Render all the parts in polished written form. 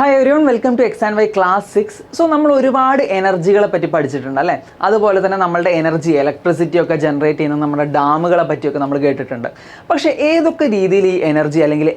Hi everyone, welcome to X and Y class 6. So നമ്മൾ ഒരുപാട് എനർജികളെ പറ്റി പഠിച്ചിട്ടുണ്ട് അല്ലേ. അതുപോലെ തന്നെ നമ്മളുടെ എനർജി, ഇലക്ട്രിസിറ്റി ഒക്കെ ജനറേറ്റ് ചെയ്യുന്ന നമ്മുടെ ഡാമുകളെ പറ്റിയൊക്കെ നമ്മൾ കേട്ടിട്ടുണ്ട്. പക്ഷേ ഏതൊക്കെ രീതിയിൽ ഈ എനർജി അല്ലെങ്കിൽ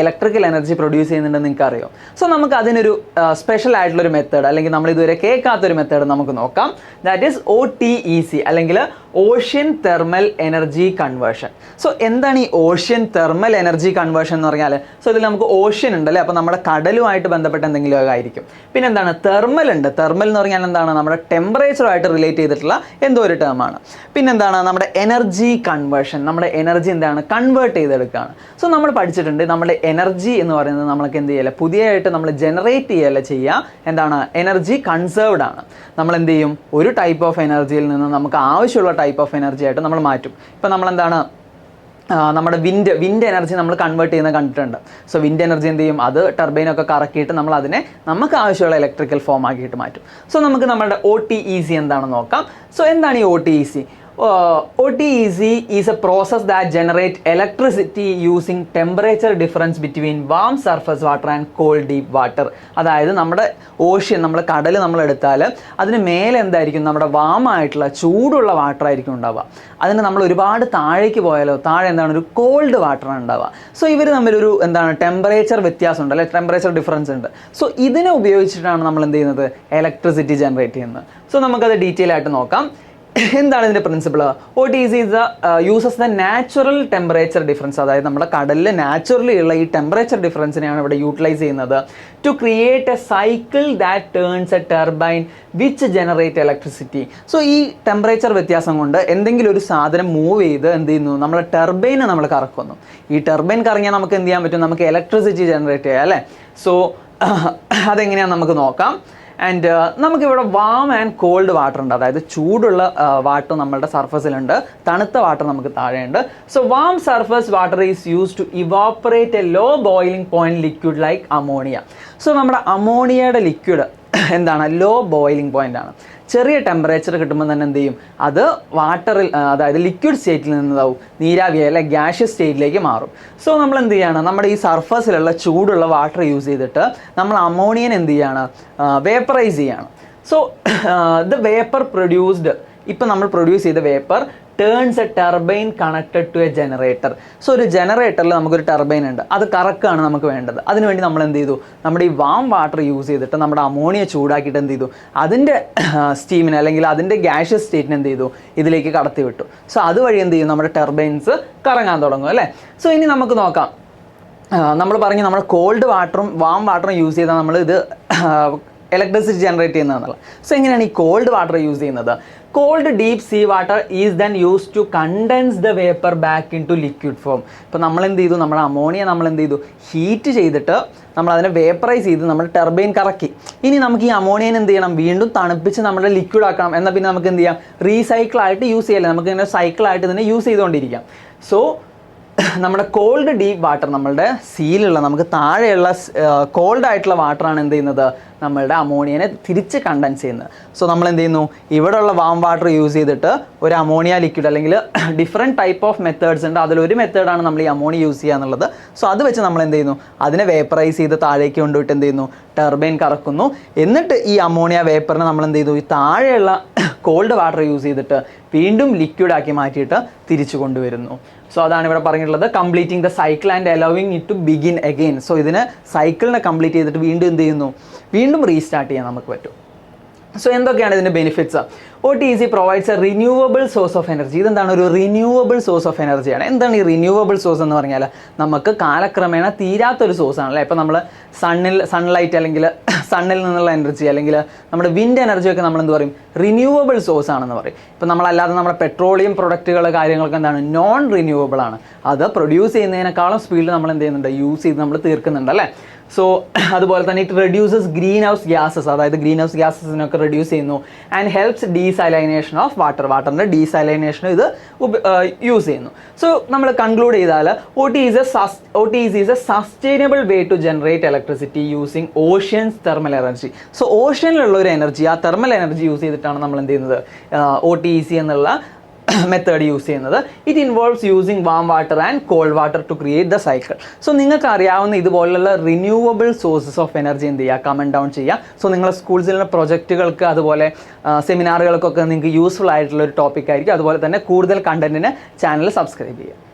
ഇലക്ട്രിക്കൽ എനർജി പ്രൊഡ്യൂസ് ചെയ്യുന്നുണ്ടെന്ന് നിങ്ങൾക്ക് അറിയോ? സോ നമുക്ക് അതിനൊരു സ്പെഷ്യൽ ആയിട്ടുള്ളൊരു മെത്തേഡ് അല്ലെങ്കിൽ നമ്മൾ ഇതുവരെ കേൾക്കാത്തൊരു മെത്തേഡ് നമുക്ക് നോക്കാം. ദാറ്റ് ഈസ് OTEC അല്ലെങ്കിൽ ocean thermal energy conversion. So എന്താണ് ഈ ഓഷ്യൻ തെർമൽ എനർജി കൺവേർഷൻ എന്ന് പറഞ്ഞാൽ? സോ ഇതിൽ നമുക്ക് ഓഷ്യൻ ഉണ്ടല്ലേ, അപ്പോൾ നമ്മുടെ കടലുമായിട്ട് ബന്ധപ്പെട്ട എന്തെങ്കിലും ആയിരിക്കും. പിന്നെ എന്താണ് തെർമൽ ഉണ്ട്. തെർമൽ എന്ന് പറഞ്ഞാൽ എന്താണ്? നമ്മുടെ ടെമ്പറേച്ചറുമായിട്ട് റിലേറ്റ് ചെയ്തിട്ടുള്ള എന്തോ ഒരു ടേമാണ്. പിന്നെന്താണ് നമ്മുടെ എനർജി കൺവേർഷൻ. നമ്മുടെ എനർജി എന്താണ്? കൺവേർട്ട് ചെയ്തെടുക്കുകയാണ്. സോ നമ്മൾ പഠിച്ചിട്ടുണ്ട് നമ്മുടെ എനർജി എന്ന് പറയുന്നത് നമ്മൾക്ക് എന്ത് ചെയ്യല്ല, പുതിയതായിട്ട് നമ്മൾ ജനറേറ്റ് ചെയ്യല്ല ചെയ്യുക. എന്താണ്? എനർജി കൺസേർവ്ഡ് ആണ്. നമ്മൾ എന്ത് ചെയ്യും? ഒരു ടൈപ്പ് ഓഫ് എനർജിയിൽ നിന്ന് നമുക്ക് ആവശ്യമുള്ള ടൈപ്പ് ഓഫ് എനർജി ആയിട്ട് നമ്മൾ മാറ്റും. ഇപ്പം നമ്മളെന്താണ് നമ്മുടെ വിൻഡ് എനർജി നമ്മൾ കൺവേർട്ട് ചെയ്യുന്നത് കണ്ടിട്ടുണ്ട്. സോ വിൻഡ് എനർജി എന്ത് ചെയ്യും? അത് ടർബൈനൊക്കെ കറക്കിയിട്ട് നമ്മൾ അതിനെ നമുക്ക് ആവശ്യമുള്ള ഇലക്ട്രിക്കൽ ഫോം ആക്കിയിട്ട് മാറ്റും. സോ നമുക്ക് നമ്മുടെ OTEC എന്താണെന്ന് നോക്കാം. സോ എന്താണ് ഈ OTEC? OTEC is a process that generates electricity using temperature difference between warm surface water and cold deep water. അതായത് നമ്മുടെ ഓഷ്യൻ, നമ്മുടെ കടൽ നമ്മൾ എടുത്താൽ അതിന് മേലെ എന്തായിരിക്കും? നമ്മുടെ വാം ആയിട്ടുള്ള ചൂടുള്ള വാട്ടർ ആയിരിക്കും ഉണ്ടാവുക. അതിന് നമ്മൾ ഒരുപാട് താഴേക്ക് പോയാലോ താഴെ എന്താണ്? ഒരു കോൾഡ് വാട്ടറാണ് ഉണ്ടാവുക. സോ ഇവർ തമ്മിലൊരു എന്താണ് ടെമ്പറേച്ചർ വ്യത്യാസം ഉണ്ട് അല്ലെ, ടെമ്പറേച്ചർ ഡിഫറൻസ് ഉണ്ട്. സോ ഇതിനെ ഉപയോഗിച്ചിട്ടാണ് നമ്മൾ എന്ത് ചെയ്യുന്നത്? ഇലക്ട്രിസിറ്റി ജനറേറ്റ് ചെയ്യുന്നത്. സോ നമുക്കത് ഡീറ്റെയിൽ ആയിട്ട് നോക്കാം. എന്താണ് ഇതിൻ്റെ principle? OTEC uses the natural temperature difference. അതായത് നമ്മുടെ കടലിൽ നാച്ചുറലി ഉള്ള ഈ ടെമ്പറേച്ചർ ഡിഫറൻസിനെയാണ് ഇവിടെ യൂട്ടിലൈസ് ചെയ്യുന്നത് to create a cycle that turns a turbine which generate electricity. So ഈ ടെമ്പറേച്ചർ വ്യത്യാസം കൊണ്ട് എന്തെങ്കിലും ഒരു സാധനം മൂവ് ചെയ്ത് എന്ത് ചെയ്യുന്നു? നമ്മളെ ടർബൈനെ നമ്മൾ കറക്കുന്നു. ഈ ടർബൈൻ കറങ്ങിയാൽ നമുക്ക് എന്ത് ചെയ്യാൻ പറ്റും? നമുക്ക് ഇലക്ട്രിസിറ്റി ജനറേറ്റ് ചെയ്യാം അല്ലേ. സോ അതെങ്ങനെയാണെന്ന് നമുക്ക് നോക്കാം. ആൻഡ് നമുക്കിവിടെ വാം ആൻഡ് കോൾഡ് വാട്ടർ ഉണ്ട്. അതായത് ചൂടുള്ള വാട്ടർ നമ്മളുടെ സർഫസിലുണ്ട്, തണുത്ത വാട്ടർ നമുക്ക് താഴെയുണ്ട്. So warm surface water is use to evaporate a low boiling point liquid like ammonia. So നമ്മുടെ അമോണിയയുടെ ലിക്വിഡ് എന്താണ്? ലോ ബോയിലിംഗ് പോയിന്റ് ആണ്. ചെറിയ ടെമ്പറേച്ചർ കിട്ടുമ്പോൾ തന്നെ എന്ത് ചെയ്യും? അത് വാട്ടറിൽ, അതായത് ലിക്വിഡ് സ്റ്റേറ്റിൽ നിന്നതാവും നീരാവി അല്ലെ ഗ്യാഷ്യസ് സ്റ്റേറ്റിലേക്ക് മാറും. സോ നമ്മൾ എന്ത് ചെയ്യാണ്? നമ്മുടെ ഈ സർഫസിലുള്ള ചൂടുള്ള വാട്ടർ യൂസ് ചെയ്തിട്ട് നമ്മൾ അമോണിയൻ എന്ത് ചെയ്യാണ്? വേപ്പറൈസ് ചെയ്യാണ്. സോ ദ വേപ്പർ പ്രൊഡ്യൂസ്ഡ്, ഇപ്പം നമ്മൾ പ്രൊഡ്യൂസ് ചെയ്ത vapour turns a turbine connected to a generator. So ഒരു ജനറേറ്ററിൽ നമുക്കൊരു ടർബൈൻ ഉണ്ട്, അത് കറക്കാണ് നമുക്ക് വേണ്ടത്. അതിനുവേണ്ടി നമ്മൾ എന്ത് ചെയ്തു? നമ്മുടെ ഈ വാം വാട്ടർ യൂസ് ചെയ്തിട്ട് നമ്മുടെ അമോണിയ ചൂടാക്കിയിട്ട് എന്ത് ചെയ്തു? അതിൻ്റെ സ്റ്റീമിന് അല്ലെങ്കിൽ അതിൻ്റെ ഗ്യാഷ്യസ് സ്റ്റേറ്റിന് എന്ത് ചെയ്തു? ഇതിലേക്ക് കടത്തി വിട്ടു. സോ അതുവഴി എന്ത് ചെയ്യും? നമ്മുടെ ടർബൈൻസ് കറങ്ങാൻ തുടങ്ങും അല്ലേ. സോ ഇനി നമുക്ക് നോക്കാം. നമ്മൾ പറഞ്ഞു നമ്മുടെ കോൾഡ് വാട്ടറും വാം വാട്ടറും യൂസ് ചെയ്താൽ നമ്മൾ ഇത് ഇലക്ട്രിസിറ്റി ജനറേറ്റ് ചെയ്യുന്നതെന്നുള്ളത്. സോ എങ്ങനെയാണ് ഈ കോൾഡ് വാട്ടർ യൂസ് ചെയ്യുന്നത്? Cold deep sea water is then use to condense the vapour back into liquid form. ഇപ്പോൾ നമ്മൾ എന്ത് ചെയ്തു? നമ്മുടെ അമോണിയ നമ്മൾ എന്ത് ചെയ്തു? ഹീറ്റ് ചെയ്തിട്ട് നമ്മൾ അതിനെ വേപ്പറൈസ് ചെയ്ത് നമ്മുടെ ടർബൈൻ കറക്കി. ഇനി നമുക്ക് ഈ അമോണിയൻ എന്ത് ചെയ്യണം? വീണ്ടും തണുപ്പിച്ച് നമ്മുടെ ലിക്വിഡ് ആക്കണം. എന്നാൽ പിന്നെ നമുക്ക് എന്ത് ചെയ്യാം? റീസൈക്കിളായിട്ട് യൂസ് ചെയ്യല്ലേ, നമുക്ക് ഇങ്ങനെ സൈക്കിളായിട്ട് ഇതിനെ യൂസ് ചെയ്തുകൊണ്ടിരിക്കാം. സോ നമ്മുടെ കോൾഡ് ഡീപ്പ് വാട്ടർ, നമ്മളുടെ സീലുള്ള നമുക്ക് താഴെയുള്ള കോൾഡ് ആയിട്ടുള്ള വാട്ടറാണ് എന്ത് ചെയ്യുന്നത്? നമ്മളുടെ അമോണിയനെ തിരിച്ച് കണ്ടൻസ് ചെയ്യുന്നത്. സോ നമ്മൾ എന്ത് ചെയ്യുന്നു? ഇവിടെയുള്ള വാം വാട്ടർ യൂസ് ചെയ്തിട്ട് ഒരു അമോണിയ ലിക്വിഡ്, അല്ലെങ്കിൽ ഡിഫറെൻറ്റ് ടൈപ്പ് ഓഫ് മെത്തേഡ്സ് ഉണ്ട്, അതിലൊരു മെത്തേഡാണ് നമ്മൾ ഈ അമോണിയ യൂസ് ചെയ്യുക എന്നുള്ളത്. സോ അത് വെച്ച് നമ്മൾ എന്ത് ചെയ്യുന്നു? അതിനെ വേപ്പറൈസ് ചെയ്ത് താഴേക്ക് കൊണ്ടുപോയിട്ട് എന്ത് ചെയ്യുന്നു? ടർബൈൻ കറക്കുന്നു. എന്നിട്ട് ഈ അമോണിയ വേപ്പറിനെ നമ്മൾ എന്ത് ചെയ്തു? ഈ താഴെയുള്ള കോൾഡ് വാട്ടർ യൂസ് ചെയ്തിട്ട് വീണ്ടും ലിക്വിഡാക്കി മാറ്റിയിട്ട് തിരിച്ചു കൊണ്ടുവരുന്നു. സോ അതാണ് ഇവിടെ പറഞ്ഞിട്ടുള്ളത്, completing the cycle and allowing it to begin again. So ഇതിന് സൈക്കിളിനെ കംപ്ലീറ്റ് ചെയ്തിട്ട് വീണ്ടും എന്ത് ചെയ്യുന്നു? വീണ്ടും റീസ്റ്റാർട്ട് ചെയ്യാൻ നമുക്ക് പറ്റും. സോ എന്തൊക്കെയാണ് ഇതിൻ്റെ benefits? OTEC provides A renewable source of energy. ഇതെന്താണ്? ഒരു റിന്യൂവബിൾ സോഴ്സ് ഓഫ് എനർജിയാണ്. എന്താണ് ഈ റിന്യൂവബിൾ സോഴ്സ് എന്ന് പറഞ്ഞാൽ? നമുക്ക് കാലക്രമേണ തീരാത്തൊരു സോഴ്സ് ആണല്ലേ. ഇപ്പോൾ നമ്മൾ സൺലൈറ്റ് അല്ലെങ്കിൽ സണ്ണിൽ നിന്നുള്ള എനർജി അല്ലെങ്കിൽ നമ്മുടെ വിൻഡ് എനർജിയൊക്കെ നമ്മൾ എന്ത് പറയും? റിന്യൂവബിൾ സോഴ്സ് ആണെന്ന് പറയും. ഇപ്പോൾ നമ്മളല്ലാതെ നമ്മുടെ പെട്രോളിയം പ്രൊഡക്റ്റുകൾ കാര്യങ്ങളൊക്കെ എന്താണ്? നോൺ റിന്യൂവബിൾ ആണ്. അത് പ്രൊഡ്യൂസ് ചെയ്യുന്നതിനേക്കാളും സ്പീഡിൽ നമ്മൾ എന്ത് ചെയ്യുന്നുണ്ട്? യൂസ് ചെയ്ത് നമ്മൾ തീർക്കുന്നുണ്ട് അല്ലേ. സോ അതുപോലെ തന്നെ it reduces green house gases, അതായത് ഗ്രീൻ ഹൗസ് ഗ്യാസസിനൊക്കെ റെഡ്യൂസ് ചെയ്യുന്നു. ആൻഡ് ഹെൽപ്സ് ഡീസലൈനേഷൻ ഓഫ് വാട്ടറിൻ്റെ ഡീസലൈനേഷനും ഇത് യൂസ് ചെയ്യുന്നു. സോ നമ്മൾ കൺക്ലൂഡ് ചെയ്താൽ OTEC is a sustainable way to generate electricity using oceans thermal energy. So ഓഷ്യനിലുള്ള ഒരു എനർജി, ആ തെർമൽ എനർജി യൂസ് ചെയ്തിട്ടാണ് നമ്മൾ എന്ത് ചെയ്യുന്നത്? OTEC എന്നുള്ള മെത്തേഡ് യൂസ് ചെയ്യുന്നത്. It involves using warm water and cold water to create the cycle. So നിങ്ങൾക്ക് അറിയാവുന്ന ഇതുപോലുള്ള റിന്യൂവബിൾ സോഴ്സസ് ഓഫ് എനർജി എന്ത് ചെയ്യുക, കമൻറ്റ് ഡൗൺ ചെയ്യുക. സോ നിങ്ങളുടെ സ്കൂൾസിലുള്ള പ്രൊജക്റ്റുകൾക്ക് അതുപോലെ സെമിനാറുകൾക്കൊക്കെ നിങ്ങൾക്ക് യൂസ്ഫുൾ ആയിട്ടുള്ള ഒരു ടോപ്പിക് ആയിരിക്കും. അതുപോലെ തന്നെ കൂടുതൽ കണ്ടന്റിന് ചാനൽ സബ്സ്ക്രൈബ് ചെയ്യുക.